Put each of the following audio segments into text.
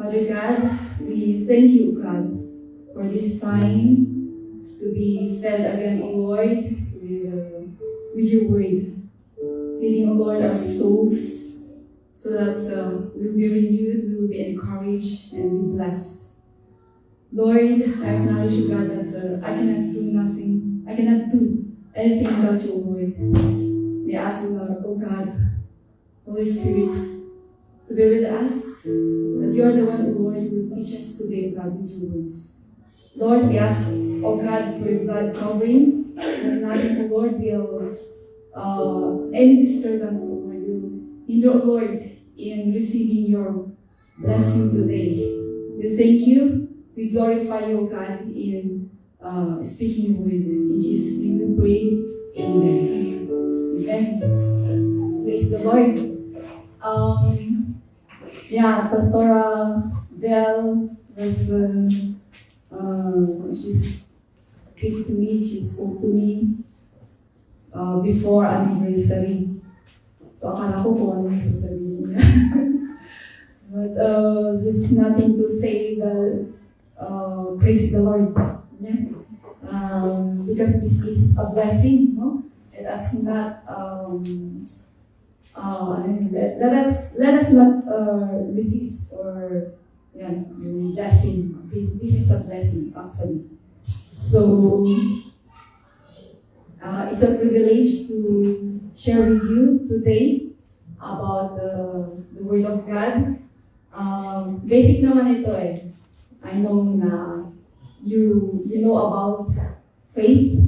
Father God, we thank you, God, for this time to be fed again, O Lord, with your word. Filling, O Lord, our souls so that we'll be renewed, we'll be encouraged, and be blessed. Lord, I acknowledge you, God, that I cannot do nothing. I cannot do anything without you, O Lord. We ask you, Lord, O God, Holy Spirit, to be with us, that you are the one, O Lord, who will teach us today, God, with your words. Lord, we ask, O God, for your blood covering, that nothing, O Lord, will, any disturbance, O Lord, will hinder, O Lord, in receiving your blessing today. We thank you. We glorify you, God, in speaking your word. In Jesus' name we pray. Amen. Amen. Praise the Lord. Pastora Belle was, she speak to me, she spoke to me before anniversary. So akala ko kung ano yung sasabihin niya. But just nothing to say, but praise the Lord. Yeah. Because this is a blessing, no? Let us not let us not resist or blessing. This is a blessing, actually. So it's a privilege to share with you today about the Word of God. Basic naman ito eh. I know na you know about faith,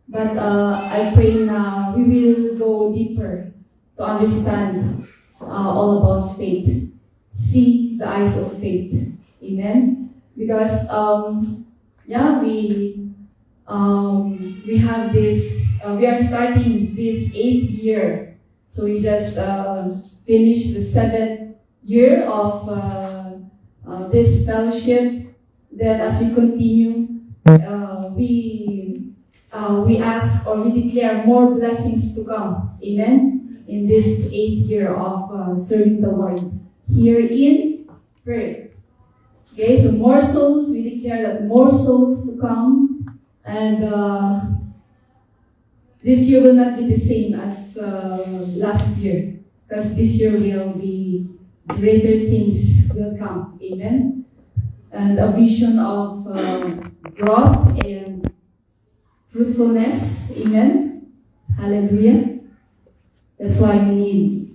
but I pray na we will go deeper to understand all about faith. See the eyes of faith. Amen? Because we have this, we are starting this 8th year. So we just finished the 7th year of this fellowship. Then as we continue, we ask or we declare more blessings to come. Amen? In this 8th year of serving the Lord here in Perth. Okay, so more souls, we declare that more souls to come. And this year will not be the same as last year. Because this year will be greater things will come. Amen? And a vision of growth and fruitfulness. Amen? Hallelujah. That's why we need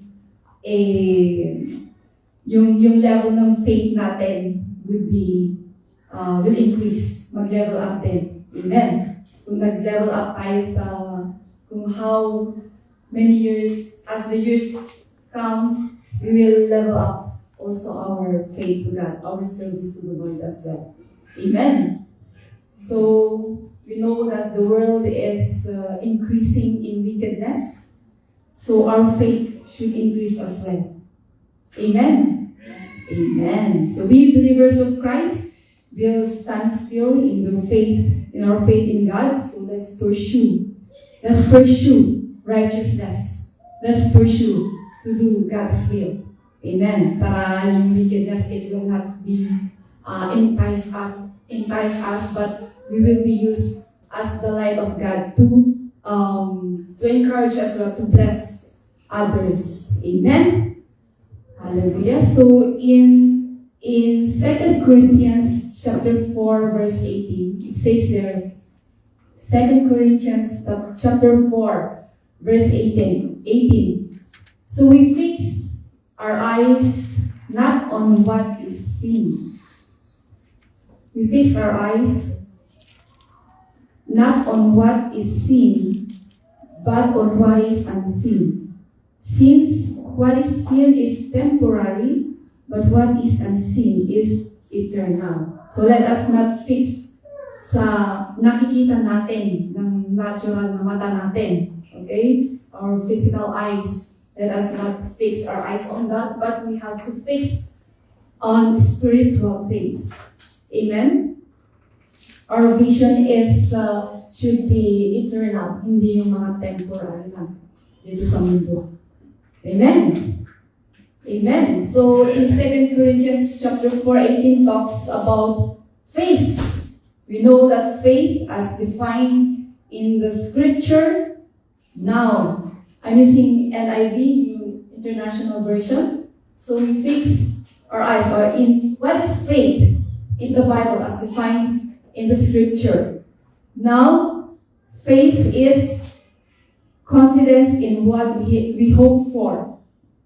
yung level ng faith natin will increase. Mag-level up din. Amen? Kung nag-level up tayo sa kung how many years, as the years comes, we will level up also our faith to God, our service to the Lord as well. Amen? So, we know that the world is increasing in wickedness. So, our faith should increase as well. Amen? Amen. So, we believers of Christ will stand still in our faith in God. So, let's pursue righteousness. Let's pursue to do God's will. Amen. Para yung wickedness, it will not be entice us, but we will be used as the light of God to encourage us to bless others. Amen. Hallelujah. So in 2 Corinthians chapter 4 verse 18, it says there, 2 Corinthians chapter 4 verse 18. So we fix our eyes not on what is seen. We fix our eyes not on what is seen, but on what is unseen. Since what is seen is temporary, but what is unseen is eternal. So let us not fix sa nakikita natin ng natural na mata natin. Okay? Our physical eyes. Let us not fix our eyes on that, but we have to fix on spiritual things. Amen? Our vision should be eternal, hindi yung mga temporary lang dito sa mundo. Amen? Amen. So in 2 Corinthians chapter 4:18 talks about faith. We know that faith as defined in the scripture. Now, I'm using NIV, New International Version. So we fix our eyes in what is faith in the Bible as defined in the scripture. Now, faith is confidence in what we hope for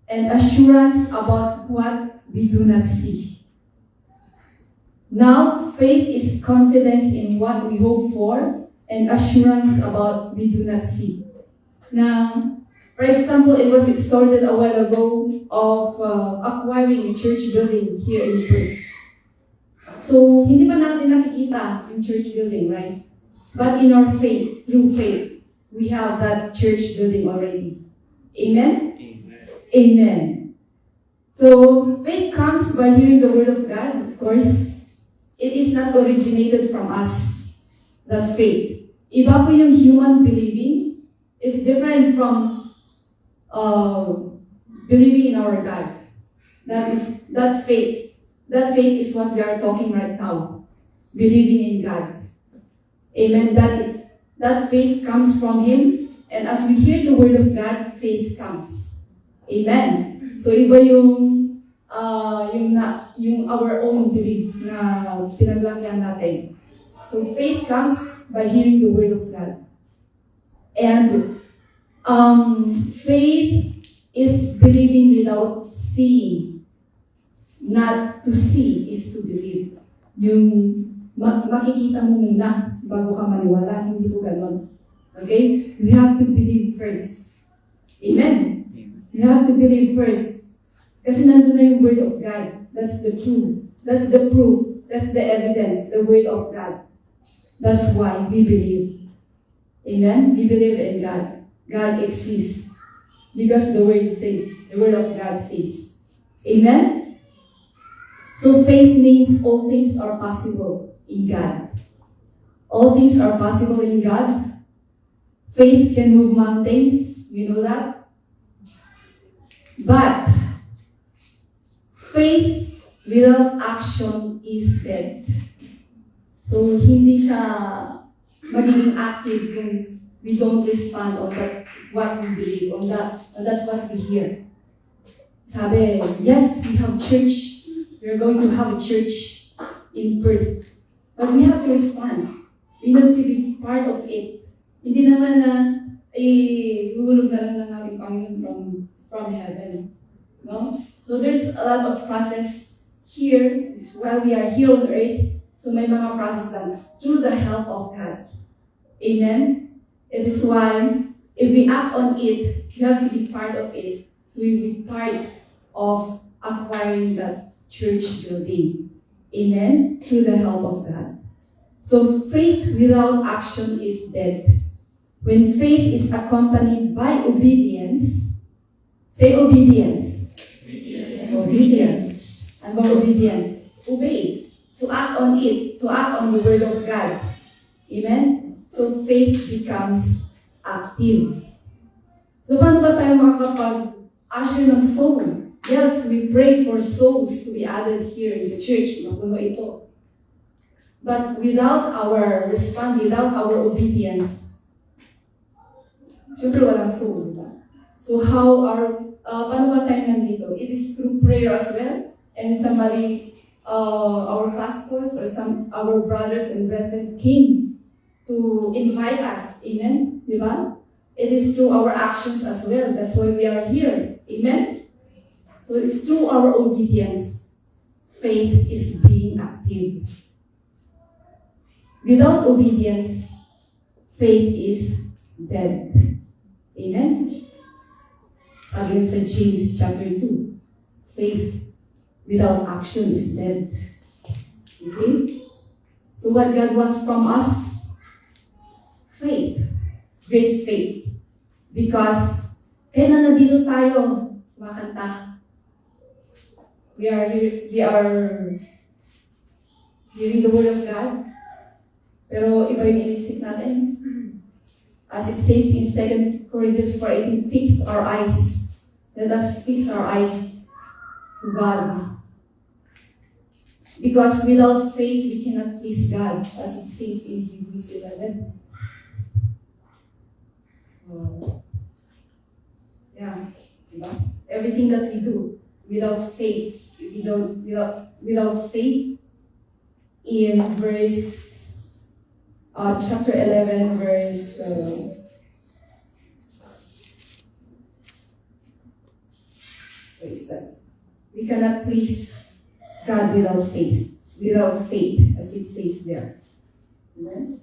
and assurance about what we do not see. Now, faith is confidence in what we hope for and assurance about we do not see. Now, for example, it was exhorted a while ago of acquiring a church building here in Perth. So, hindi pa natin nakikita yung church building, right? But in our faith, through faith, we have that church building already. Amen? Amen. Amen. So, faith comes by hearing the word of God, of course. It is not originated from us, that faith. Iba po yung human believing. It's different from believing in our God. That faith. That faith is what we are talking right now. Believing in God. Amen. That faith comes from Him. And as we hear the word of God, faith comes. Amen. So iba yung our own beliefs na pinaglagyan natin. So faith comes by hearing the word of God. And faith is believing without seeing. Not to see is to believe. Yung makikita mo muna bago ka maniwala, hindi po ganon. Okay? You have to believe first. Amen? You have to believe first. Kasi nandun na yung word of God. That's the truth. That's the proof. That's the evidence. The word of God. That's why we believe. Amen? We believe in God. God exists. Because the word says. The word of God says. Amen? So faith means all things are possible in God. All things are possible in God. Faith can move mountains. You know that? But faith without action is dead. So, hindi siya magiging active kung we don't respond on that what we believe, on that what we hear. Sabi, yes, we have church. We're going to have a church in Perth. But we have to respond. We need to be part of it. Hindi naman na, hulog na lang ng ating Panginoon from heaven. No? So there's a lot of process here while we are here on earth. So may mga process lang through the help of God. Amen? It is why if we act on it, you have to be part of it. So we will be part of acquiring that church building. Amen? Through the help of God. So faith without action is dead. When faith is accompanied by obedience, say obedience. Obedience. And by obedience, obey. To act on it, to act on the word of God. Amen? So faith becomes active. So paano ba tayo makakapag-usher ng soul? Yes, we pray for souls to be added here in the church. Magulo ito. But without our response, without our obedience, syempre walang soul, diba? So how paano ba tayo nandito? It is through prayer as well. And somebody, our pastors or our brothers and brethren came to invite us. Amen? Diba? It is through our actions as well. That's why we are here. Amen? So it's through our obedience. Faith is being active. Without obedience, faith is dead. Amen? Sabi sa James chapter 2, faith without action is dead. Okay? So what God wants from us? Faith. Great faith. Because kaya na nandito tayo, makanta. We are hearing the word of God. Pero iba yung inisip natin. As it says in 2 Corinthians 4:18, fix our eyes. Let us fix our eyes to God. Because without faith, we cannot please God, as it says in Hebrews 11. Everything that we do without faith, without faith, in verse chapter 11, verse where is that? We cannot please God without faith, as it says there. Amen.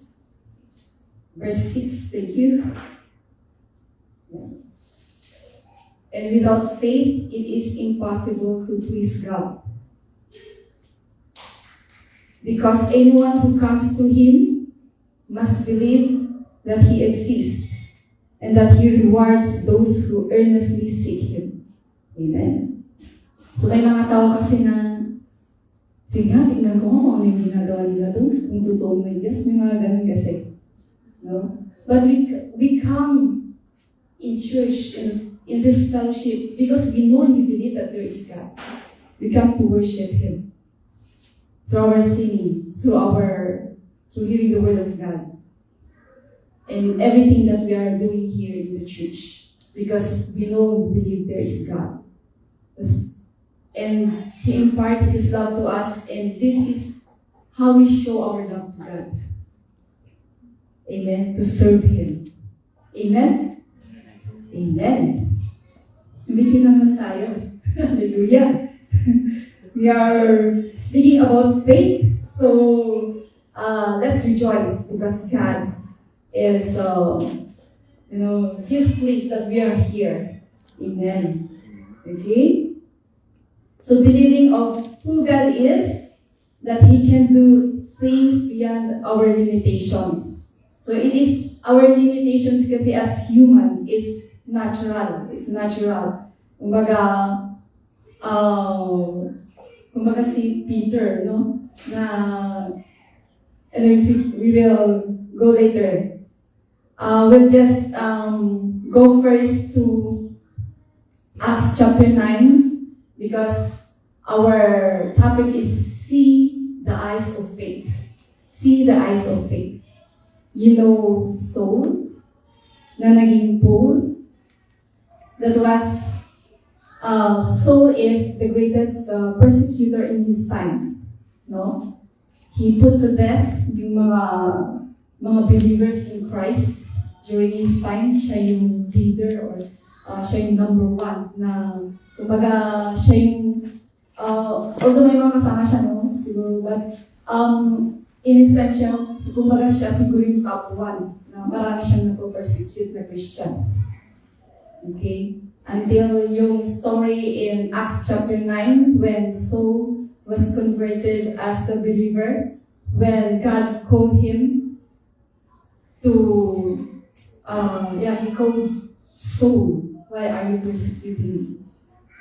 Verse 6, thank you. Yeah. And without faith, it is impossible to please God. Because anyone who comes to Him must believe that He exists and that He rewards those who earnestly seek Him. Amen. So may mga tao kasi na, sige nga, tingnan ko kung ano yung ginagawa nila doon, kung totoo may Diyos, may mga ganun kasi. No? But we come in church and in this fellowship because we know and we believe that there is God. We come to worship Him through our singing, through hearing the Word of God, and everything that we are doing here in the church, because we know and believe there is God. And He imparted His love to us, and this is how we show our love to God. Amen. To serve Him. Amen? Amen. Ulitin naman tayo. Hallelujah. We are speaking about faith, so let's rejoice because God is, He's pleased that we are here. Amen. Okay? So believing of who God is, that He can do things beyond our limitations. So it is our limitations kasi as human is natural. It's natural. Kumbaga si Peter, no? We will go later. We'll just go first to Acts chapter 9 because our topic is see the eyes of faith. See the eyes of faith. You know Saul, na naging Paul, that was Saul is the greatest persecutor in his time, no? He put to death yung mga believers in Christ during his time. Siya yung leader or siya yung number one na kumbaga siya yung although may mga kasama siya, no? Siguro, but in his time kumbaga siya siguro yung top one na marami siyang napo-persecute na Christians. Okay? Until yung story in Acts chapter 9 when Saul was converted as a believer, when God called him to, he called Saul, why are you persecuting me?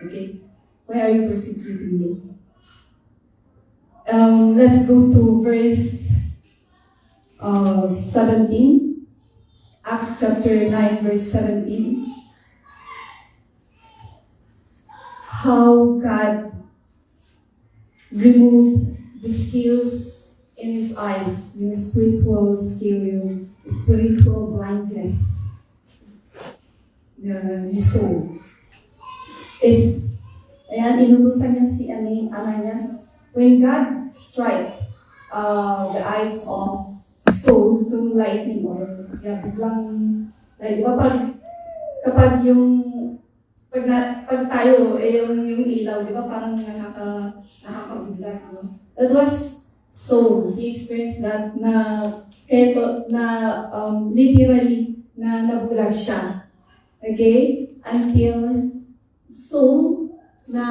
Okay? Why are you persecuting me? Let's go to verse 17. Acts chapter 9, verse 17. How God removed the scales in his eyes, yung spiritual skill, yung spiritual blindness ni Saul. Inutusan niya si Ananias. When God strike the eyes of Saul through lightning or biglang, di ba kapag pag tayo, yung ilaw, di ba parang nakakabigla, no? That was Saul. He experienced that literally na nabulag siya. Okay? Until Saul na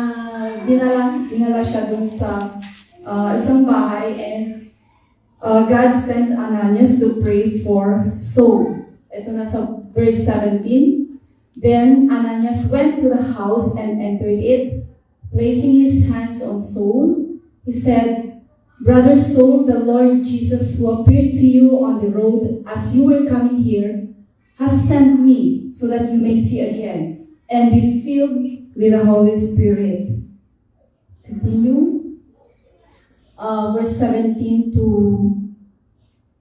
dinala siya dun sa isang bahay and God sent Ananias to pray for Saul. Ito na sa verse 17. Then Ananias went to the house and entered it. Placing his hands on Saul, he said, "Brother Saul, the Lord Jesus, who appeared to you on the road as you were coming here, has sent me so that you may see again and be filled with the Holy Spirit." continue. Verse 17 to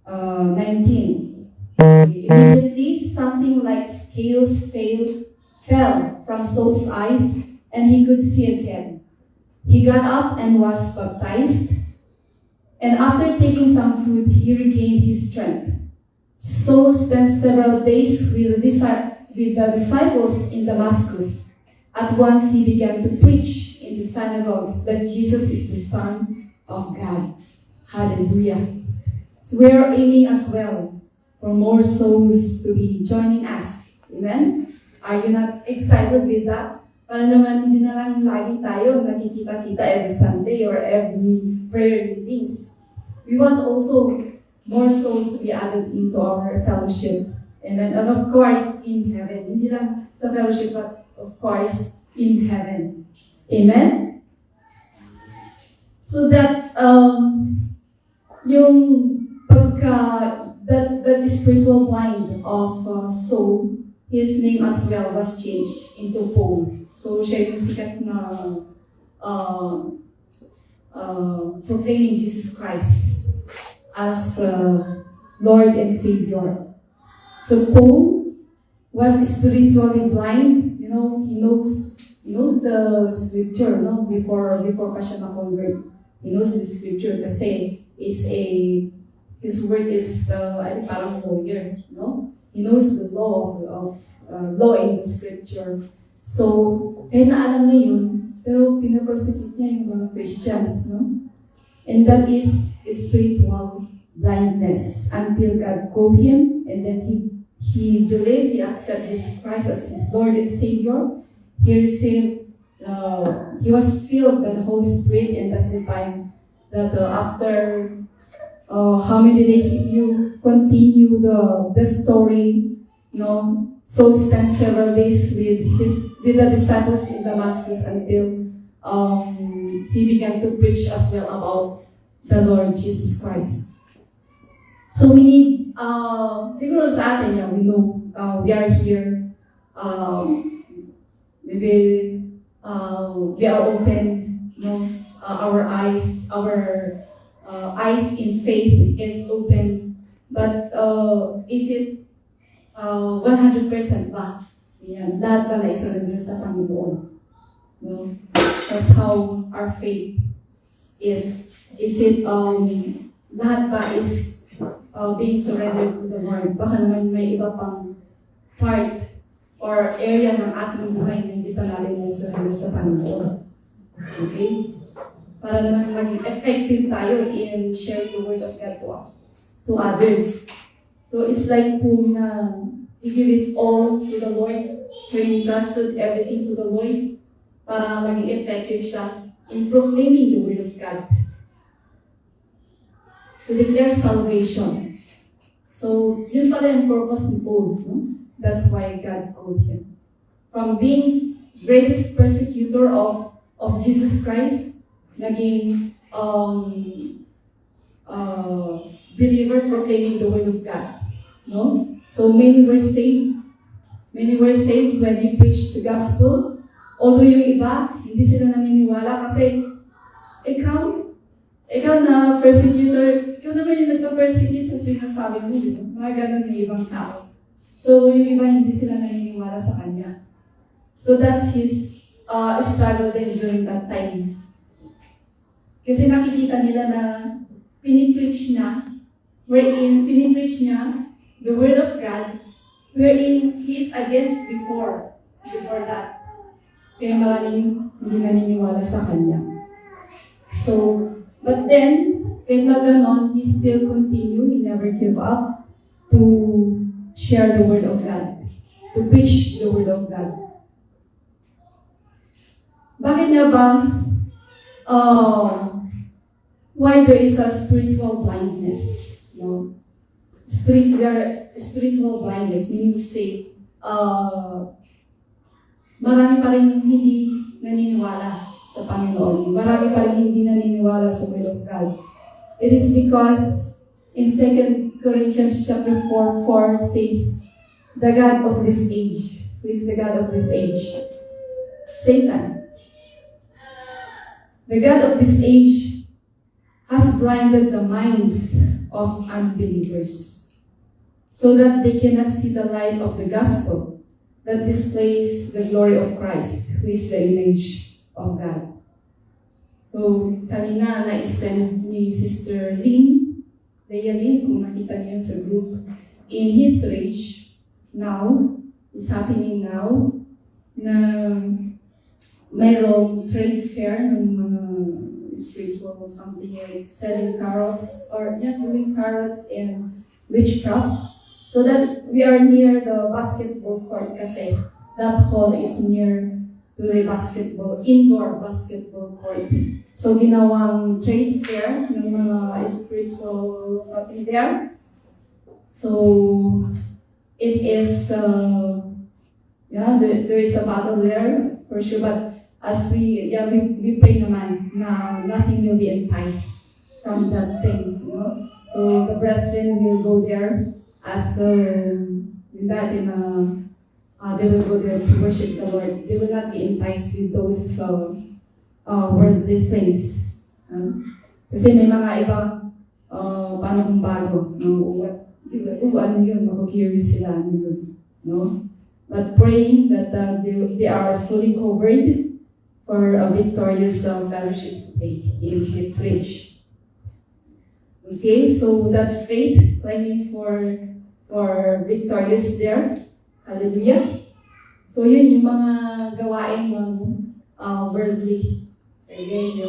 19. Immediately, something like scales fell from Saul's eyes, and he could see again. He got up and was baptized, and after taking some food, he regained his strength. Saul spent several days with the disciples in Damascus. At once he began to preach in the synagogues that Jesus is the Son of God. Hallelujah. So we are aiming as well for more souls to be joining us. Amen? Are you not excited with that? Para naman hindi na lang lagi tayo nakikita-kita every Sunday or every prayer meetings. We want also more souls to be added into our fellowship. Amen. And of course, in heaven. Hindi lang sa fellowship, but of course, in heaven. Amen? So that, yung that spiritual blind of Saul, his name as well was changed into Paul. So siya yung sikat na proclaiming Jesus Christ as Lord and Savior. So Paul was spiritually blind. You know, he knows the scripture, no? Before pa siya na-convert. He knows the scripture kasi his work is parang lawyer, no? He knows the law of law in the scripture. So, kaya na alam niya yun, pero pinapersecute niya yung mga Christians, no? And that is spiritual blindness until God called him, and then he believed, he accepted Jesus Christ as his Lord and Savior. He received, he was filled by the Holy Spirit, and that's the time that after how many days, if you continue the story, you know, Saul spent several days with the disciples in Damascus until he began to preach as well about the Lord Jesus Christ. So we need, siguro sa atin, yeah, we know we are here, maybe we are open, you know, our eyes in faith is open, but is it 100% ba? Yan, lahat ba na isurrender sa Panginoon? No? That's how our faith is. Is it, lahat ba is being surrendered to the Lord? Baka naman may iba pang part or area ng ating buhay na hindi pa natin na-surrender sa Panginoon. Okay? Para naman maging effective tayo in sharing the Word of God to others. So it's like kung you give it all to the Lord, so you entrusted everything to the Lord para maging effective siya in proclaiming the Word of God. To declare salvation. So yun pala yung purpose ni Paul. No? That's why God called him. From being greatest persecutor of Jesus Christ, naging believer proclaiming the Word of God. No? So many were saved. Many were saved when he preached the gospel. Although yung iba, hindi sila naniniwala kasi ikaw na persecutor, ikaw naman yung nagpa-persecute sa sinasabi mo. Mga ganun yung ibang tao. So yung iba, hindi sila naniniwala sa kanya. So that's his struggle then during that time. Kasi nakikita nila na pinipreach niya the Word of God, wherein he is against before that. Kaya maraming hindi naniniwala sa kanya. So, but then, kahit na ganon, he still continued, he never gave up to share the Word of God, to preach the Word of God. Bakit nga ba why there is a spiritual blindness? No? Spiritual blindness meaning to say, marami pa rin hindi naniniwala sa Panginoon. Marami pa rin hindi naniniwala sa Word of God. It is because in 2 Corinthians chapter 4 says, the God of this age. Who is the God of this age? Satan. The God of this age has blinded the minds of unbelievers so that they cannot see the light of the gospel that displays the glory of Christ, who is the image of God. So, kanina na-send ni Sister Leah Lynn, kung nakita niyo sa group, in Heathridge, now, it's happening now, na mayroong trade fair ng mga spiritual, something like selling carrots, or doing carrots and witchcrafts, so that we are near the basketball court kasi that hall is near to the indoor basketball court. So ginawang trade fair ng mga spiritual something there. So it is, there is a battle there for sure, but as we pray naman na nothing will be enticed from that things, So the brethren will go there as they will go there to worship the Lord. They will not be enticed with those worldly things. Kasi may mga ibang panahong bago, ano yun, mako-curious sila, ano yun, no? But praying that they are fully covered for a victorious fellowship today in Heathridge. Okay, so that's faith, claiming for victorious there. Hallelujah. So yun yung mga gawain ng worldly. Okay,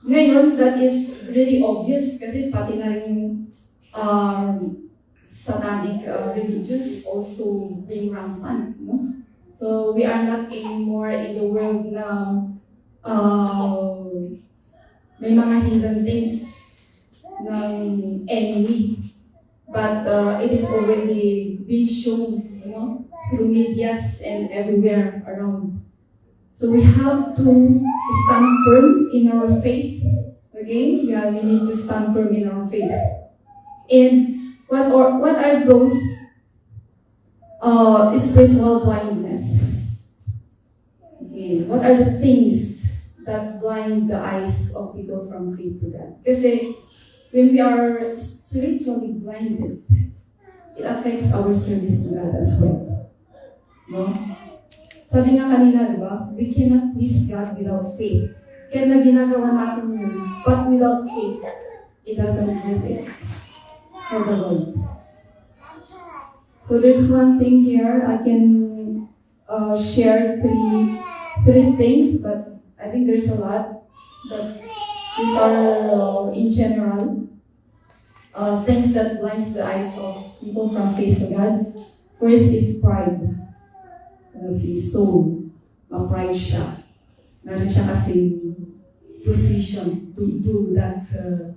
ngayon that is really obvious kasi pati na rin yung satanic religions is also being rampant, no? So we are not anymore in the world na may mga hidden things ng enemy. But it is already being shown, through medias and everywhere around. So we have to stand firm in our faith. Okay? Yeah, we need to stand firm in our faith. And what are those spiritual blindness? Okay, what are the things that blind the eyes of people from faith to God? Kasi when we are spiritually blinded, it affects our service to God as well. No? Sabi nga kanina, di ba? We cannot please God without faith. Kaya na ginagawa natin yun, but without faith, it doesn't work it for the Lord. So there's one thing here, I can share three things, but I think there's a lot. But these are in general things that blinds the eyes of people from faith to God. First is pride. Si Saul, ma-pride siya. Meron siya kasing position to do that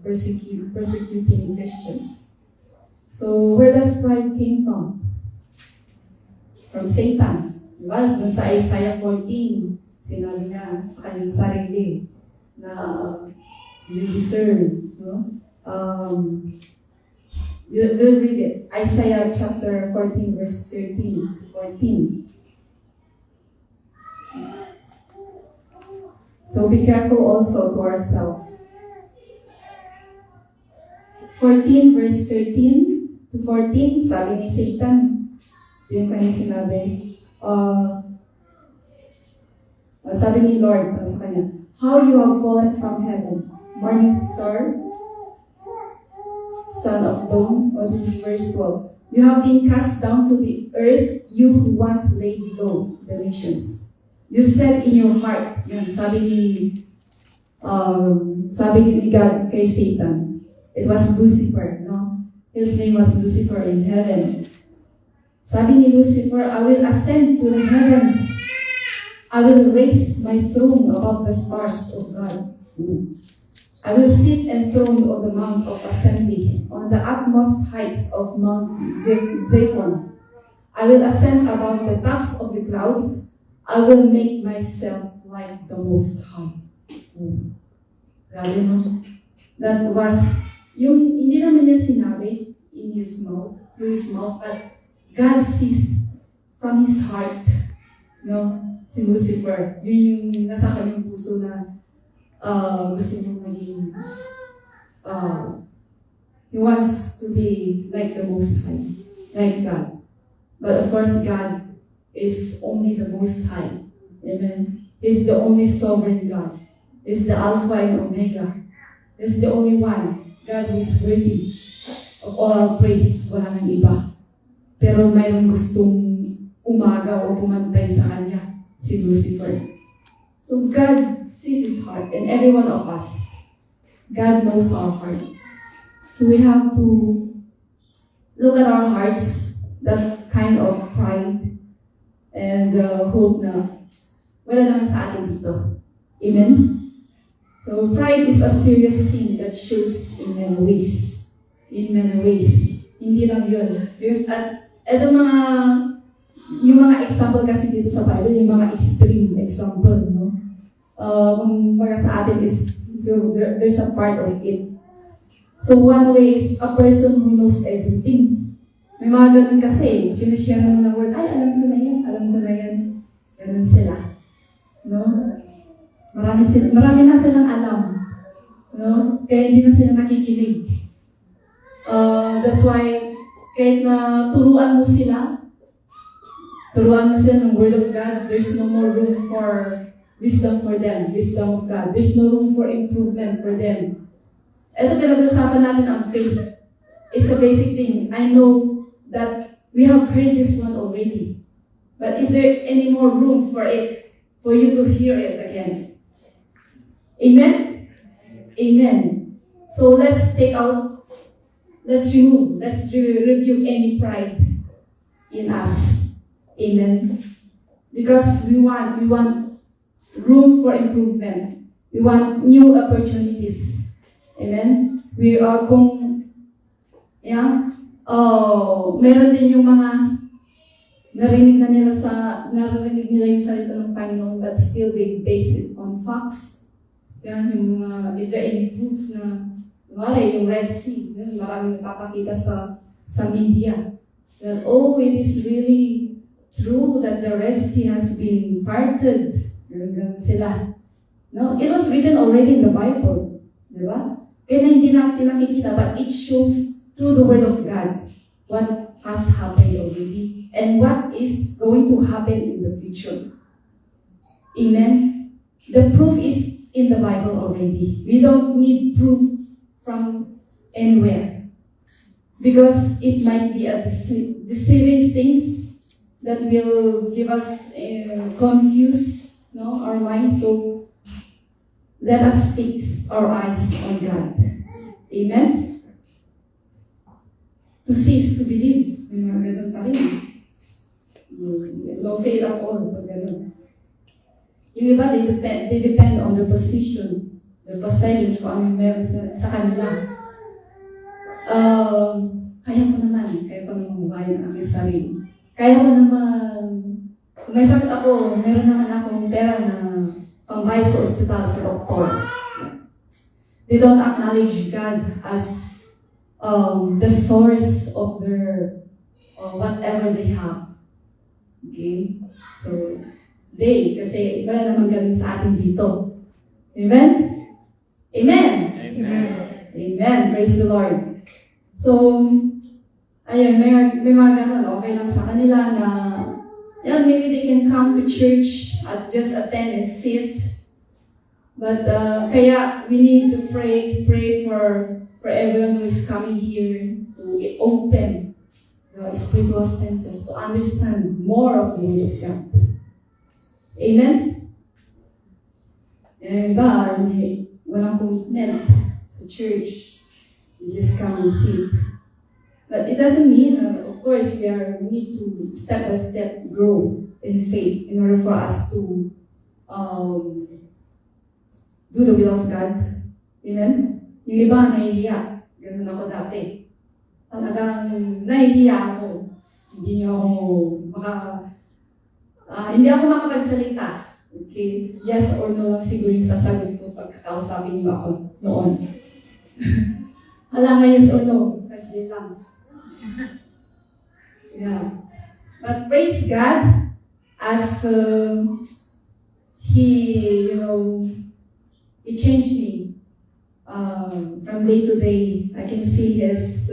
persecuting Christians. So where does pride came from? From Satan. Diba? Dun sa Isaiah 14, sinabi niya sa kanyang sarili na you deserve, we'll read it. Isaiah chapter 14, verse 13 to 14. So be careful also to ourselves. 14, verse 13 to 14, sabi ni Satan, yung kanyang sinabi, sabi ni Lord para sa kanya, how you have fallen from heaven, morning star, son of dawn. This is verse 12. You have been cast down to the earth, you who once laid low the nations. You said in your heart, yan, sabi ni God kay Satan, it was Lucifer, no? His name was Lucifer in heaven. Sabi ni Lucifer, I will ascend to the heavens. I will raise my throne above the stars of God. I will sit enthroned on the mount of assembly, on the utmost heights of Mount Zephon. I will ascend above the tops of the clouds. I will make myself like the Most High. Grabe mo. That was, hindi naman niya sinabi in his mouth, but God sees from his heart. No? si Lucifer. Yun yung nasa kanyang puso na gusto niyang maging, he wants to be like the Most High, like God. But of course, God is only the Most High. Amen. He's the only sovereign God. He's the Alpha and Omega. He's the only one. God who is worthy of all our praise. Wala nang iba. Pero mayroong gustong umaga o pumantay sa Kanya, si Lucifer. So God sees His heart, and every one of us, God knows our heart. So we have to look at our hearts, that kind of pride, and hope na wala naman sa atin dito. Amen? So pride is a serious sin that shows in many ways. In many ways. Hindi lang yun. Because yung mga example kasi dito sa Bible, yung mga extreme example, no? Kung mga sa atin is, so there's a part of it. So one way is a person who knows everything. May mga ganun kasi, sinishare mo ng word, ay, alam ko na yan. Ganun sila. No? Marami na silang alam. No? Kaya hindi na sila nakikinig. That's why, kahit na turuan mo sila ng Word of God, there's no more room for wisdom for them, wisdom of God. There's no room for improvement for them. Ito pinag-usapan natin ang faith. It's a basic thing. I know that we have heard this one already. But is there any more room for it, for you to hear it again? Amen? Amen. So let's rebuke any pride in us. Amen. Because we want room for improvement. We want new opportunities. Amen. Meron din yung mga narinig nila yung salita ng Panginoon, but still they base it on facts. Yan, yung is there any proof na yung Red Sea, maraming napapakita sa media that, it is really true that the Red Sea has been parted. Ganun sila. No, it was written already in the Bible. Diba? Kaya hindi natin nakikita, but it shows through the Word of God what has happened already and what is going to happen in the future. Amen? The proof is in the Bible already. We don't need proof from anywhere. Because it might be a deceiving things that will give us confuse our minds. So let us fix our eyes on God. Amen? To cease to believe. May mga ganun pa rin. No faith at all. Pag ganun. Yung iba, they depend on their position. Their percentage kung ano yung meron sa kanila. Kaya ko naman mabuhay ng aking sarili. Kaya ko naman, kung may sakit ako, meron naman akong pera na pambayad sa ospital sa doktor. They don't acknowledge God as the source of their whatever they have. Okay? So, kasi wala naman ganun sa atin dito. Amen? Amen? Amen. Amen. Praise the Lord. So, ayun, may mga ganun, okay lang sa kanila na, maybe they can come to church at just attend and sit. But, kaya we need to pray for everyone who is coming here to open the spiritual senses, to understand more of the Word of God. Amen? Iba, walang commitment sa church. You just come and sit. But it doesn't mean, of course, we need to step by step grow in faith in order for us to do the will of God. Amen? Yung iba, nahihiya. Ganun ako dati. Talagang nahihiya ako. Hindi ako makapagsalita. Okay? Yes or no lang siguro yung sasagot ko pagkakausapin niyo ako noon. Hala nga yes or no. Kasi yun lang. Yeah. But praise God, as He, He changed me from day to day. I can see His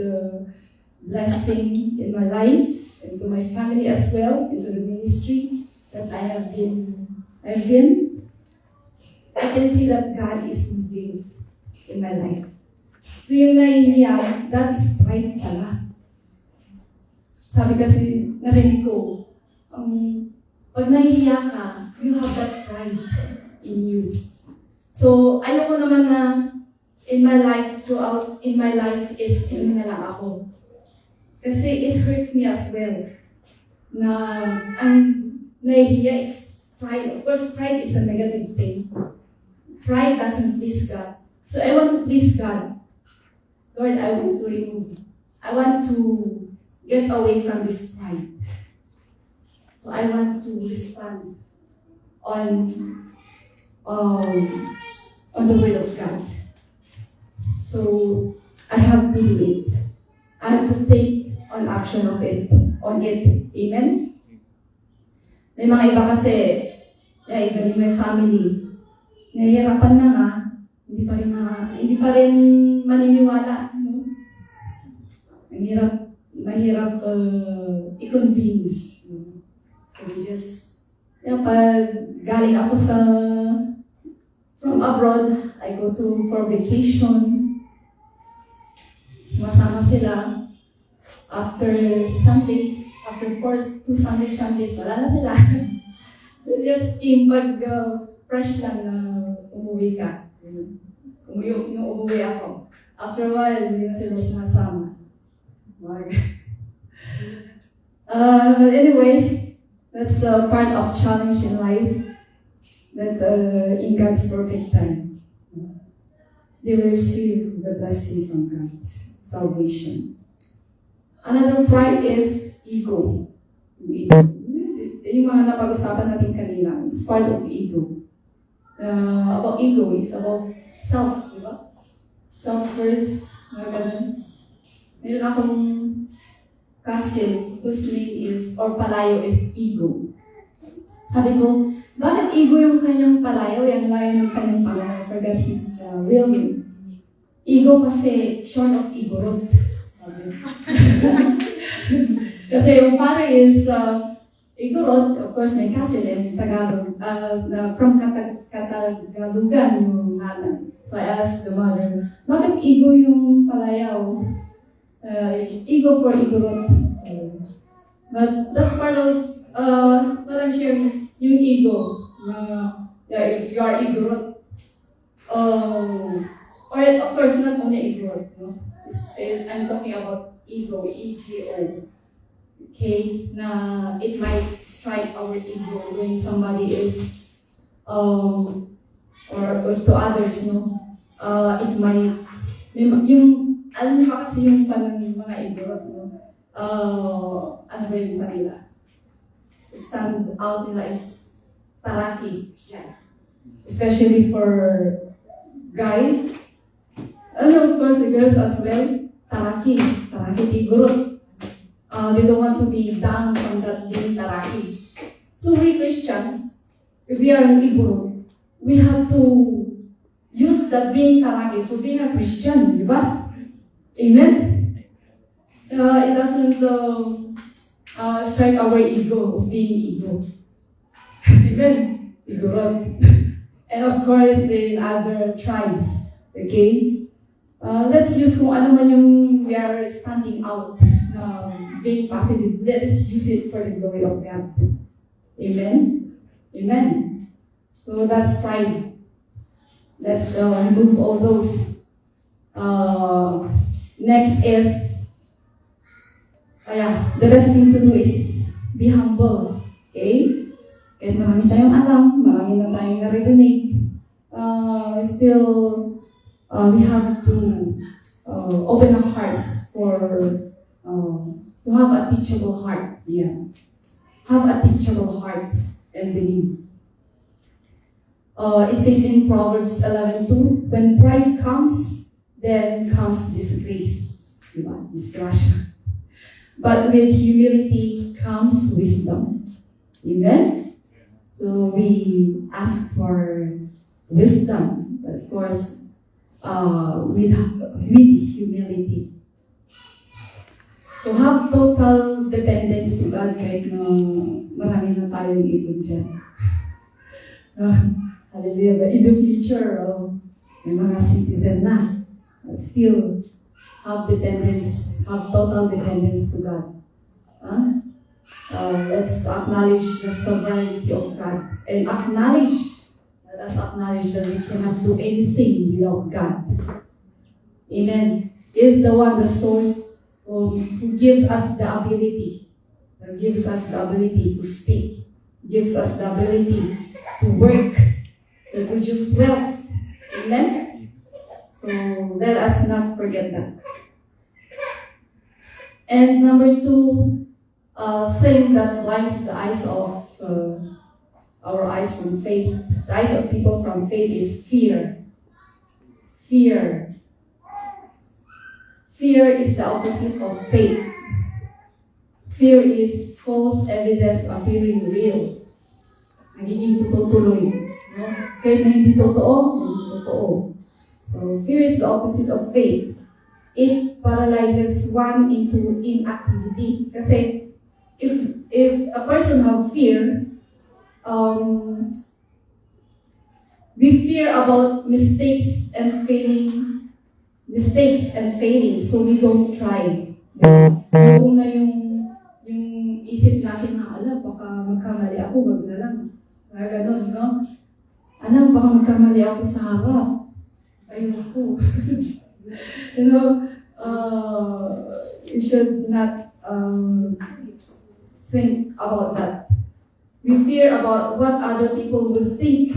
blessing in my life, into my family as well, into the ministry that I've been. I can see that God is moving in my life. So yung nahihiya, that is pride pala. Sabi kasi, narinig ko, pag nahihiya ka, you have that pride in you. So, ayoko naman na in my life is na lang ako. Kasi it hurts me as well na ang nahihiya is pride. Of course, pride is a negative thing. Pride doesn't please God. So I want to please God. Lord, I want to get away from this pride. So I want to respond on the word of God. So I have to do it. I have to take on action on it. Amen? May mga iba kasi, even in my family, nahihirapan na nga, hindi pa rin maniniwala. No? Mahirap i-convince. No? So we just, pag galing ako from abroad, I go for vacation. Sumasama sila. After Sundays, after 4 to Sundays, wala na sila. Just pag fresh lang na umuwi ka. Umuwi ako. After a while, hindi na sila sumasama. But anyway, that's part of challenge in life. That in God's perfect time, they will receive the blessing from God, salvation. Another pride is ego. Yung mga napag-usapan natin kanina, it's part of ego. About ego, it's about self, di ba? Self-worth, mga ganun. Meron akong cousin whose name is, or palayo is ego. Sabi ko, bakit ego yung kanyang palayo? Yung layo ng kanyang palayo. I forgot his real name. Ego kasi short of Igorot. Kasi yung father is Igorot, of course, may cousin in Tagalog, from Katagalugan yung nanay. So I asked the mother, bakit ego yung palayaw? Ego for Igorot. But that's part of what I'm sharing, yung ego. If you are Igorot, or of course, not only Igorot, no? I'm talking about ego, E-G-O. Okay, na it might strike our ego when somebody is, or to others, no? It might, alam niyo ba kasi yung mga Igorot, no? Ano ba yung kanila? Stand out nila is taraki. Yeah. Especially for guys. Of course, the girls as well. Taraki Igorot. They don't want to be down from that being taraki. So we Christians, if we are an Igorot, we have to use that being taraki for being a Christian, di ba? Amen? It doesn't strike our ego of being ego. Amen? Igorot. And of course, in other tribes, okay? Let's use kung ano man yung we are standing out, being positive. Let us use it for the glory of God. Amen? Amen. So that's pride. Let's remove all those. Next is, the best thing to do is be humble. Okay? Kahit marami tayong alam, marami na tayong naririnig, still, we have to open our hearts to have a teachable heart. Yeah. Have a teachable heart and believe. It says in Proverbs 11:2, when pride comes, then comes disgrace. Diba? Disgrasya. But with humility comes wisdom. Amen? So we ask for wisdom, but of course, with humility. So have total dependence to God kahit na marami na tayong ipon dyan. Hallelujah. But in the future, may mga citizen na. But still, have total dependence to God. Let's acknowledge the sovereignty of God. And let us acknowledge that we cannot do anything without God. Amen. He is the one, the source, who gives us the ability. Gives us the ability to speak. Gives us the ability to work, to produce wealth. Amen? So let us not forget that. And number two, thing that blinds the eyes of our eyes from faith, the eyes of people from faith is fear. Fear. Fear is the opposite of faith. Fear is false evidence appearing real. Nagiging tuloy. No? Kahit na hindi totoo. So fear is the opposite of faith. It paralyzes one into inactivity. Kasi if a person have fear, we fear about mistakes and failings, so we don't try. Yung isip natin na, baka magkamali ako, wag na lang. Ganon, no? Baka magkamali ako sa harap. Ayun ako. You should not think about that. We fear about what other people will think,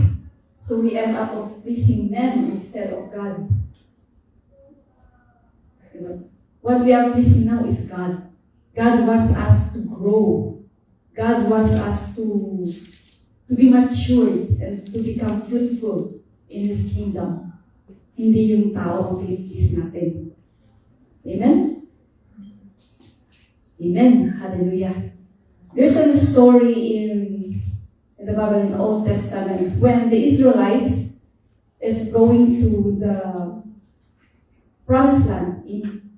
so we end up of pleasing men instead of God. What we are pleasing now is God. God wants us to grow. God wants us to be matured and to become fruitful in His kingdom. Hindi yung tao ang piniplease natin. Amen? Amen. Hallelujah. There's a story in the Bible, in the Old Testament, when the Israelites is going to the promised land in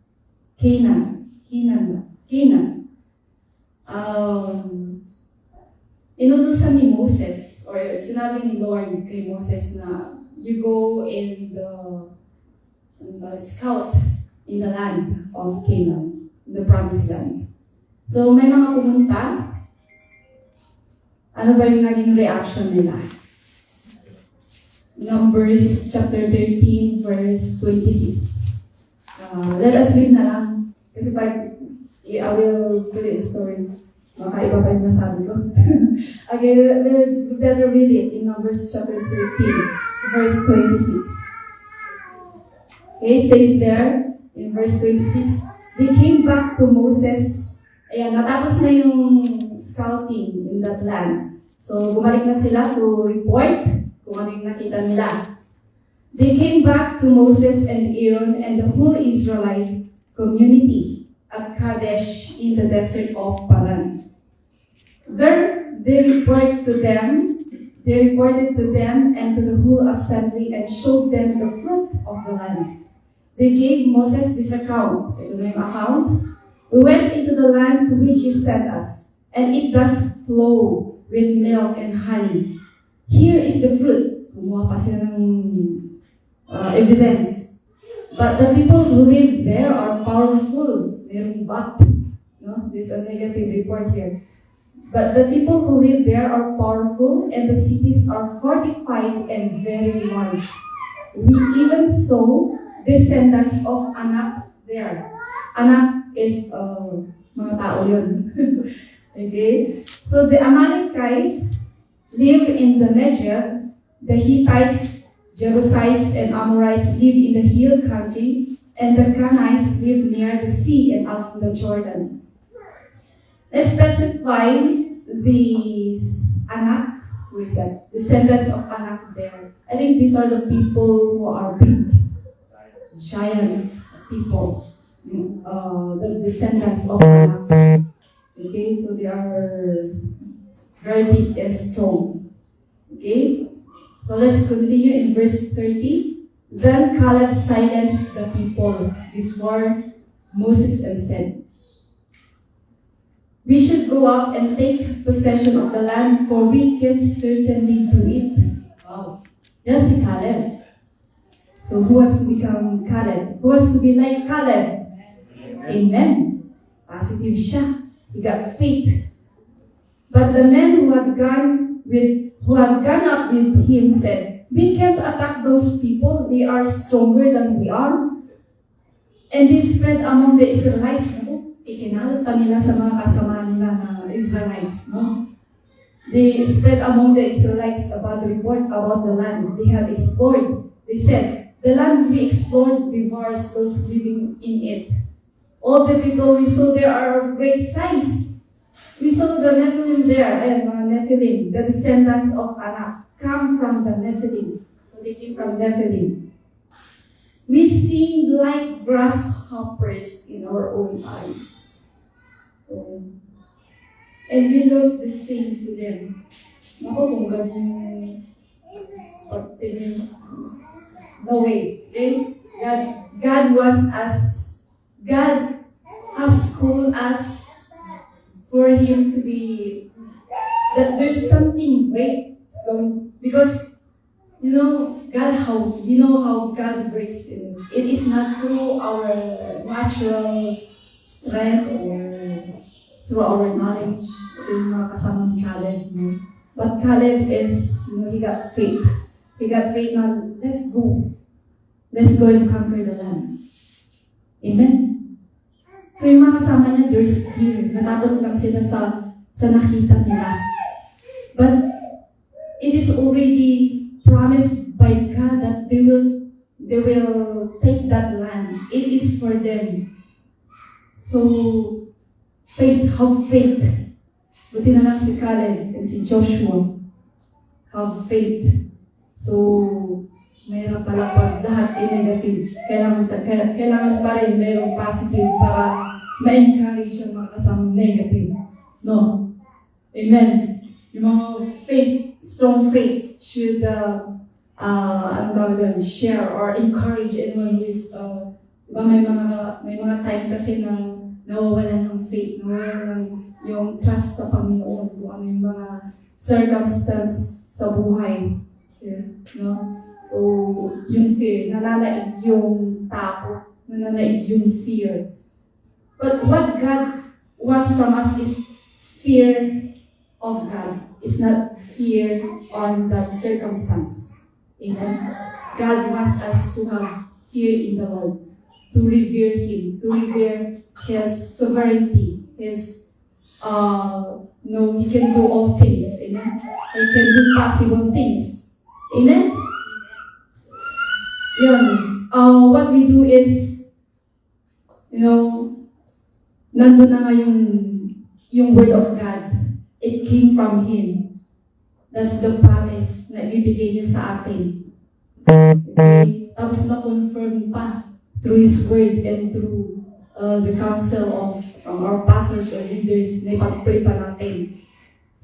Canaan. Inutusan ni Moses, or sinabi ni Lord kay Moses na you go in the scout in the land of Canaan, in the promised land. So may mga pumunta. Ano ba yung naging reaction nila? Numbers chapter 13 verse 26. Let us read na lang. Kasi I will put it in story. Baka iba pa yung nasabi ko. Okay, we better read it in Numbers chapter 13 verse 26. Okay, it says there in verse 26, they came back to Moses. Ayan, natapos na yung scouting in that land. So, bumalik na sila to report kung ano yung nakita nila. They came back to Moses and Aaron and the whole Israelite community at Kadesh in the desert of Paran. There, they reported to them and to the whole assembly and showed them the fruit of the land. They gave Moses this account. Ito na yung account. We went into the land to which you sent us, and it does flow with milk and honey. Here is the fruit. Kumuha pa sila ng evidence. But the people who live there are powerful. Merong but. No? There's a negative report here. But the people who live there are powerful, and the cities are fortified and very large. We even saw descendants of Anak there. Anak is mga tao yun. Okay? So the Amalekites live in the Negev, the Hittites, Jebusites, and Amorites live in the hill country, and the Canaanites live near the sea and along the Jordan. Let's specify these Anaks, who is that? Descendants of Anak there. I think these are the people who are big, giant people. The descendants of Anak. Okay, so they are very big and strong. Okay? So let's continue in verse 30. Then Caleb silenced the people before Moses and said, "We should go up and take possession of the land, for we can certainly do it." Wow. Yes, Caleb. So who wants to become Caleb? Who wants to be like Caleb? Amen. Positive siya. He got faith. But the men who had gone up with him said, "We can't attack those people. They are stronger than we are." And they spread among the Israelites. No? Ikinalot pa nila sa mga kasama nila na Israelites. No? They spread among the Israelites a bad report about the land they had explored. They said, "The land we explored devours those living in it. All the people we saw there are of great size. We saw the Nephilim there, and Nephilim, the descendants of Anak, come from the Nephilim." So they came from Nephilim. "We seemed like grasshoppers in our own eyes. And we looked the same to them." Naku, kung ganyan yung pagtingin. No way. Okay? God has called us for Him to be, that there's something great going, because you know how God breaks in. It is not through our natural strength or through our knowledge. Yung mga kasama ni Caleb. No? But Caleb is, he got faith. He got faith na, let's go. Let's go and conquer the land. Amen. So yung mga kasama niya, there's fear. Natakot lang sila sa nakita nila. But it is already promised by God that they will take that land. It is for them. So, faith, have faith. Buti na lang si Caleb and si Joshua. Have faith. So, mayroon pala pag lahat ay negative. Kailangan pa rin mayroong positive para ma-encourage yung mga kasamang negative. No? Amen. Yung mga faith, strong faith should share or encourage anyone who is, diba may mga time kasi na nawawalan ng faith, nawawalan ng yung trust sa Panginoon, kung ano yung mga circumstance sa buhay. Yeah, no? So, yung fear, nananaig yung takot, nananaig yung fear. But what God wants from us is fear of God. It's not fear on that circumstance. Amen. God wants us to have fear in the Lord, to revere Him, to revere His sovereignty, His, He can do all things. Amen. He can do possible things. Amen. What we do is, nandun na nga yung word of God. It came from Him. That's the promise na ibibigay niya sa atin. Okay? Tapos na-confirm pa through His word and through the counsel from our pastors or leaders na ipag-pray pa natin.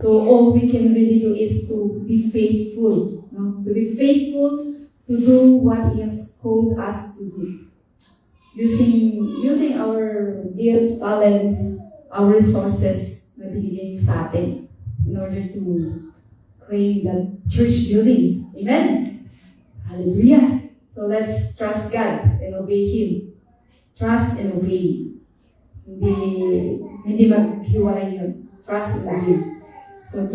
So all we can really do is to be faithful. No? To be faithful to do what He has called us to do. Using our gifts, talents, our resources na binigay niya sa atin in order to claim that church building. Amen? Hallelujah! So let's trust God and obey Him. Trust and obey. Hindi maghiwalay yun. Trust and obey. So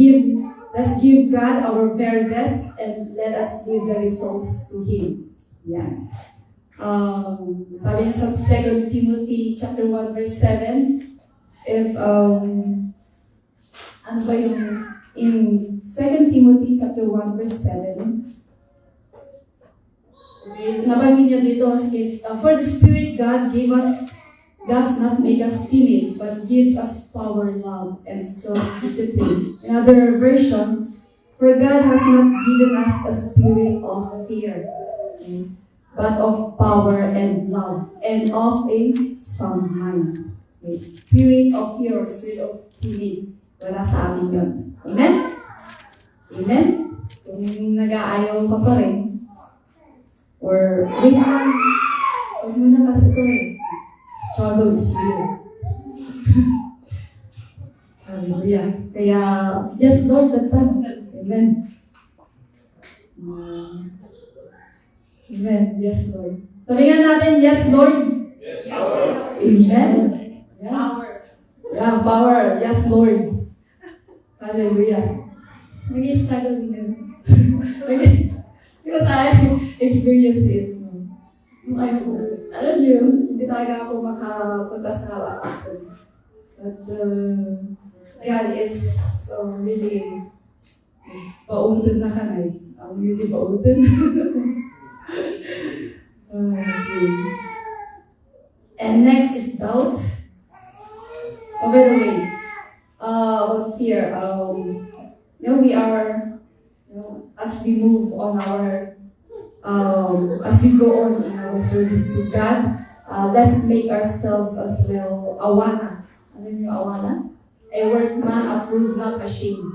let's give God our very best and let us give the results to Him. Yeah. Sabi niya sa 2 Timothy chapter 1 verse 7, if ano ba yung in 2 Timothy chapter 1 verse 7, okay, nabanggit niya dito, it's for the Spirit God gave us does not make us timid, but gives us power, love, and self-discipline. Another version, for God has not given us a spirit of fear, okay, but of power and love, and of a sound mind. Okay, spirit of fear or spirit of timid, wala sa amin yun. Amen? Amen? Kung nag-aayaw ka pa rin, or wait lang, huwag mo na pastor. Struggle is real. Hallelujah. Kaya, yes, Lord, that time. Amen. Amen. Yes, Lord. Sabihin natin, yes, Lord. Yes, Lord. Amen. Yeah. Power. Yeah, power. Yes, Lord. Hallelujah. Nag-struggle din yun. Because I experienced it. Alam niyo, hindi talaga ako makapunta sa harapan. But God is really pauntun na kanay. Ang music pauntun. Okay. And next is doubt. Oh, by the way, about fear. We are, as we move on as we go on in our service to God, let's make ourselves as well awana. Ano yung awana? A workman approved, not ashamed.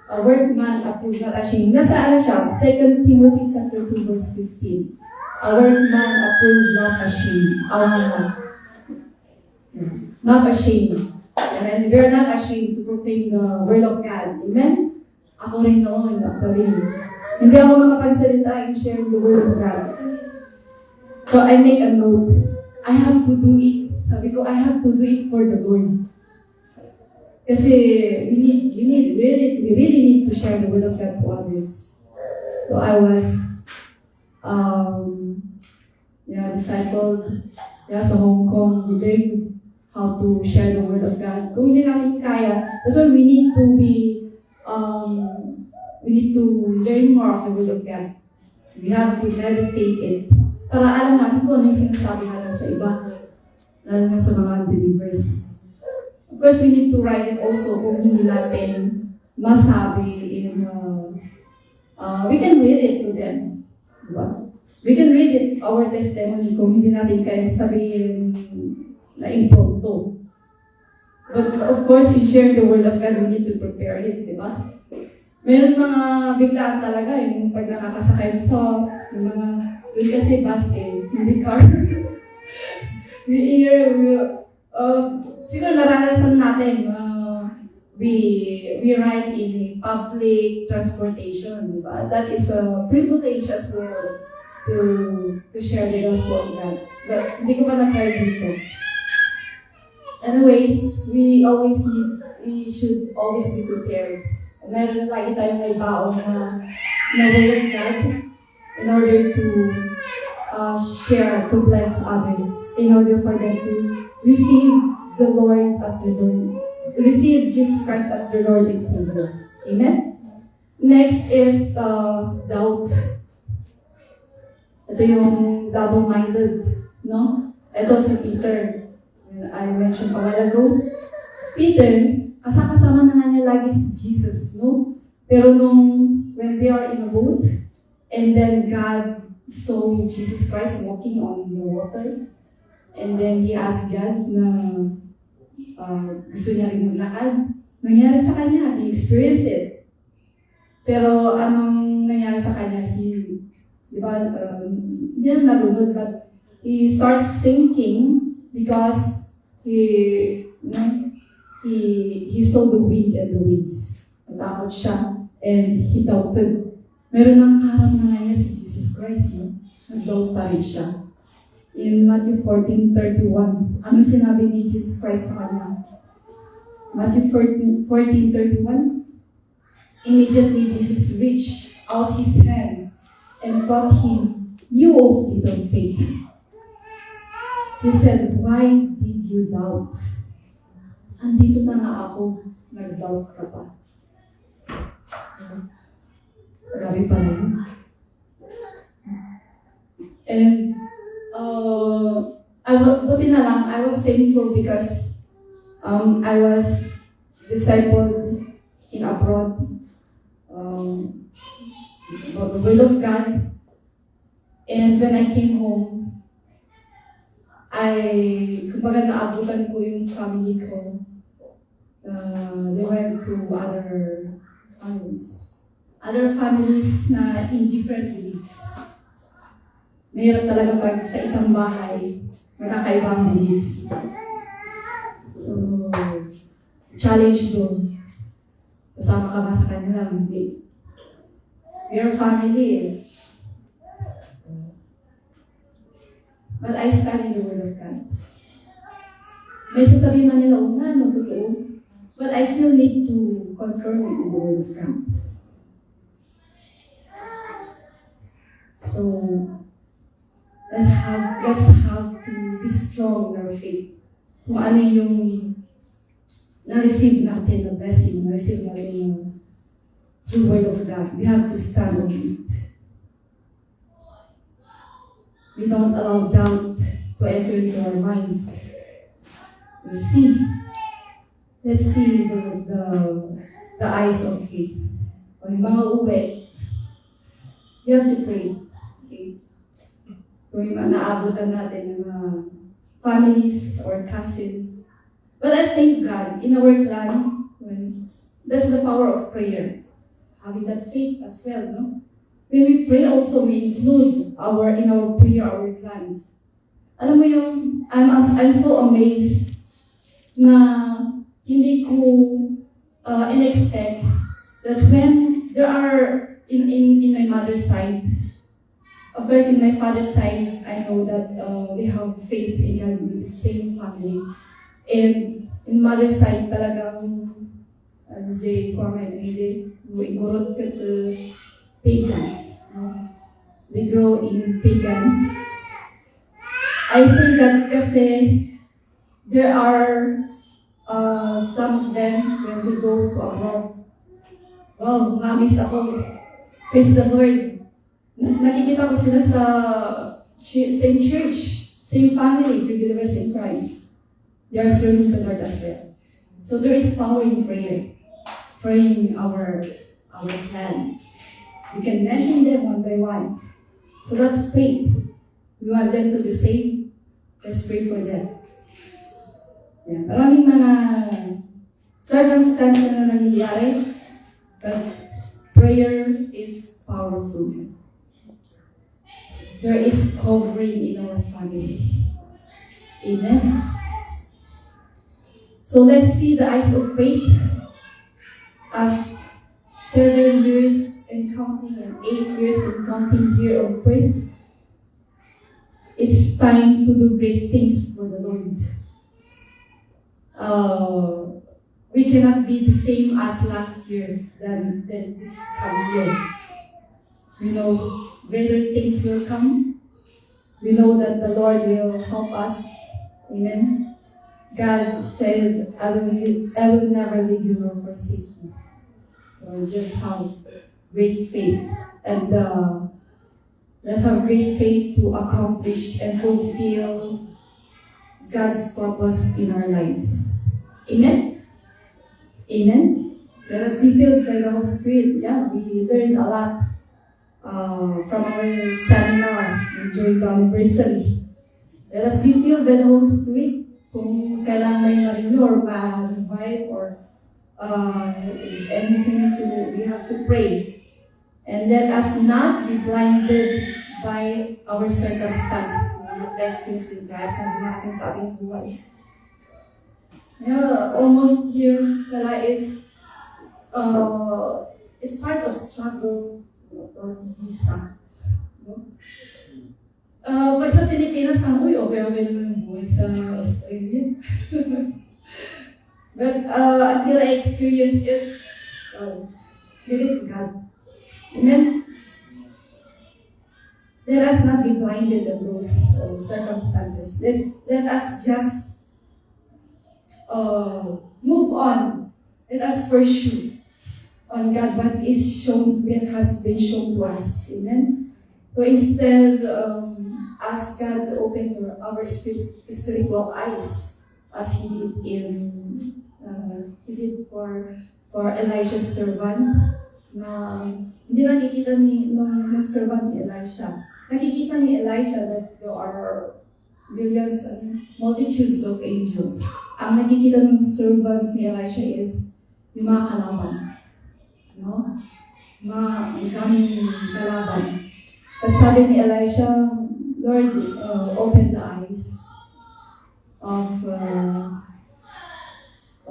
A workman approved, not ashamed. Nasaan siya? 2 Timothy chapter 2, verse 15. A workman approved, not ashamed. Awana. Not ashamed. Amen. We are not ashamed to proclaim the word of God. Amen? Ako rin noon, actually. Hindi ako makapagsalita in sharing the word of God. So I make a note. I have to do it. Sabi ko, I have to do it for the Lord. Kasi we really need to share the word of God to others. So I was discipled sa Hong Kong. We learned how to share the word of God. Kung hindi namin kaya, that's why we need to learn more of the word of God. We have to meditate it. Para alam natin kung ano yung sinasabi natin sa iba. Lalo na sa mga unbelievers. Of course, we need to write it also kung hindi natin masabi in, we can read it to them. Diba? We can read it, our testimony, kung hindi natin kaya sabihin na impromptu. But of course, in sharing the word of God, we need to prepare it, di ba? Meron mga biglaan talaga, yung pag nakakasakay sa yung mga, doon kasi bus hindi car. Siguro naranasan natin, we ride in public transportation, di ba? That is a privilege as well to share the gospel of God. But hindi ko pa na-try dito. Anyways, we should always be prepared. Meron lagi tayong may baon na word of God in order to share, to bless others, in order for them to receive the Lord as their Lord, receive Jesus Christ as their Lord and Savior. Amen? Next is doubt. Ito yung double-minded, no? Ito si Peter. I mentioned a while ago, Peter, kasama na nga niya lagi si Jesus, no? Pero when they are in a boat, and then God saw Jesus Christ walking on the water, and then he asked God na gusto niya rin maglakad. Nangyari sa kanya, he experienced it. Pero anong nangyari sa kanya? Di ba, hindi na nalunod, but he starts sinking because he saw the wind and the waves. Natakot siya and he doubted. Meron ng harap na nga niya si Jesus Christ, no? Nag-doubt pa rin siya. In Matthew 14:31, ano sinabi ni Jesus Christ sa kanya? Matthew 14:31, immediately Jesus reached out his hand and caught him. You of little faith. He said, why did you doubt? Andito na nga ako, nag-doubt ka pa. Grabe pala yun. And, buti na lang, I was thankful because I was discipled in abroad about the Word of God. And when I came home, kumbaga naabutan ko yung family ko. They went to other families. other families na in different beliefs. Mahirap talaga pag sa isang bahay, magkakaibang beliefs. So, challenge doon. Kasama ka ba sa kanila? Hindi. We are family eh. But I stand in the Word of God. May sasabihin na nila, no, totoo. But I still need to confirm it in the Word of God. So, let's have to be strong in our faith. Kung ano yung na-receive natin na blessing, na-receive natin yung through Word of God, we have to stand on it. We don't allow doubt to enter into our minds. Let's see the eyes of faith. Kung yung mga uwi, you have to pray. Okay? Kung yung mga naabutan natin ng mga families or cousins. But I thank God, in our clan, that's the power of prayer. Having that faith as well, no? When we pray also, we include in our prayer, our plans. Alam mo yung, I'm so amazed na hindi ko in-expect that when there are, in my mother's side, of course, in my father's side, I know that we have faith in God with the same family. And in mother's side, talagang, igurot ka to pagan. They grow in pagan. I think that kasi there are some of them when we go to abroad. Wow, mamis ako. Praise the Lord. Nakikita ko sila sa same church, same family, believers in Christ. They are serving the Lord as well. So there is power in prayer. Praying our plan. We can mention them one by one. So that's faith. We want them to be saved. Let's pray for them. Yeah, maraming mga circumstances na nangyayari, but prayer is powerful. There is covering in our family. Amen. So let's see the eyes of faith as 7 years and counting and 8 years and counting here on earth. It's time to do great things for the Lord. We cannot be the same as last year than this coming year. We know greater things will come. We know that the Lord will help us. Amen. God said, I will never leave you nor forsake you. So just have great faith. And let's have great faith to accomplish and fulfill God's purpose in our lives. Amen? Amen? Let us be filled by the Holy Spirit. Yeah, we learned a lot from our seminar during the anniversary. Let us be filled by the Holy Spirit. Kung kailangan may ma-renew or ma-revive or is anything we have to pray. And let us not be blinded by our circumstance. Mga testings in Christ na natin sa ating buhay. Yeah, almost here, pala is, it's part of struggle or visa. No? Pag sa Pilipinas, okay naman yung buhay sa Australia. But until I experience it, give it to God. Amen? Let us not be blinded in those circumstances. Let us just move on. Let us pursue on God what has been shown to us. Amen? So instead, ask God to open our spiritual eyes, as He did for Elijah's servant. Na hindi nakikita ng servant ni Elisha. Nakikita ni Elisha that there are millions and multitudes of angels. Ang nakikita ng servant ni Elisha is yung mga kalaban. No? ang daming kalaban. At sabi ni Elisha, Lord, open the eyes of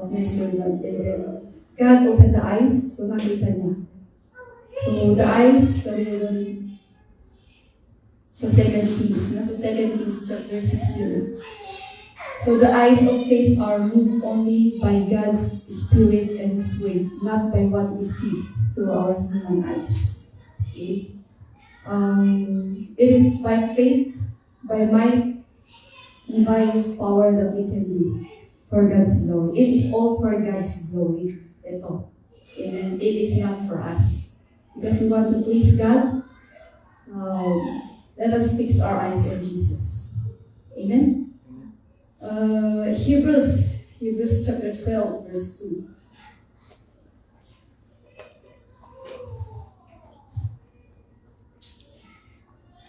my servant. God opened the eyes, so nakita niya. So the eyes, sabi niya doon, sa 2 Kings, nasa 2 Kings chapter 6 yun. So the eyes of faith are moved only by God's Spirit and His Word, not by what we see through our human eyes. Okay? It is by faith, by might, and by His power that we can do for God's glory. It is all for God's glory. Ito. Amen. It is not for us. Because we want to please God, let us fix our eyes on Jesus. Amen. Hebrews chapter 12, verse 2.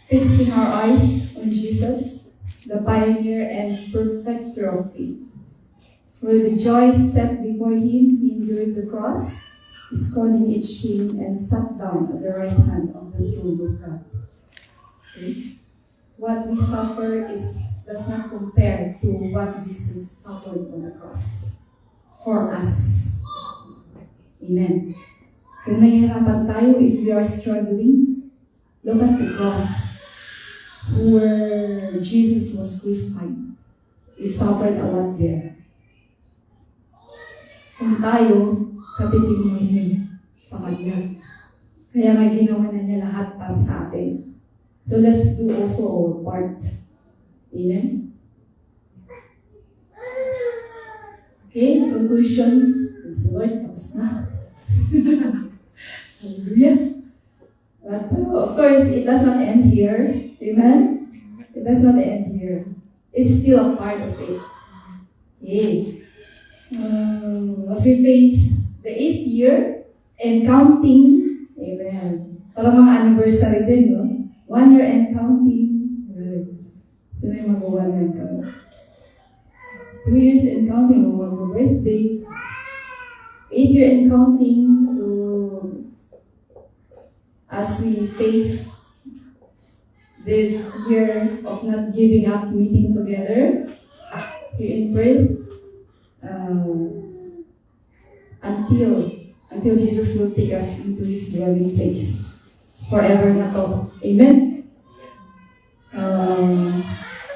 Fixing our eyes on Jesus, the pioneer and perfecter of faith. For the joy set before him, he endured the cross, scorning its shame, and sat down at the right hand of the throne of God. Okay? What we suffer does not compare to what Jesus suffered on the cross for us. Amen. Kung nahihirapan tayo, if we are struggling, look at the cross where Jesus was crucified. He suffered a lot there. Kung tayo, kapitin mo yun sa Kanya. Kaya nga ginawa na niya lahat para sa atin. So let's do also our part. Amen? Okay, conclusion. Praise the Lord. Tapos na. Hallelujah. But of course, it does not end here. Amen? It does not end here. It's still a part of it. Okay. As we face the 8th year and counting, amen. Parang mga anniversary din, no? 1 year and counting. Good. Sino yung mag-1 year and counting? 2 years and counting, mag-birthday. 8 year and counting. So, as we face this year of not giving up, meeting together here in Perth, until Jesus will take us into His dwelling place. Forever na to. Amen?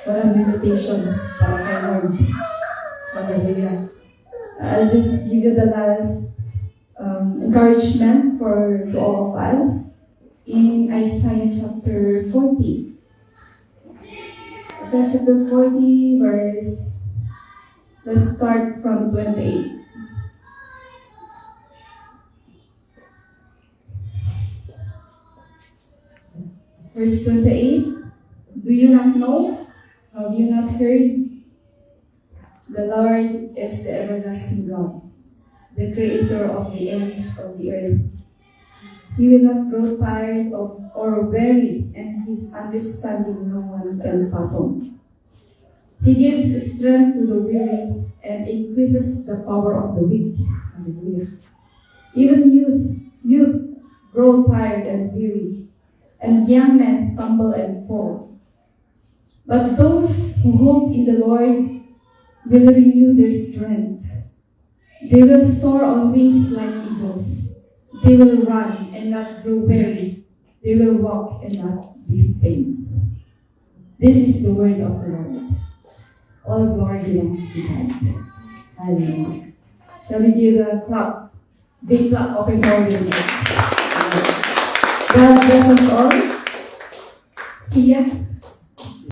Walang limitations para kay Lord. Hallelujah. I'll just give you the last encouragement to all of us in Isaiah chapter 40. Isaiah chapter 40, let's start from 28. Verse 28, do you not know? Have you not heard? The Lord is the everlasting God, the creator of the ends of the earth. He will not grow tired or weary, and His understanding no one can fathom. He gives strength to the weary and increases the power of the weak. Hallelujah. Even youth grow tired and weary, and young men stumble and fall. But those who hope in the Lord will renew their strength. They will soar on wings like eagles. They will run and not grow weary. They will walk and not be faint. This is the word of the Lord. All glory belongs to God. Hallelujah. Shall we give a clap? Big clap of glory. God bless us all. See ya.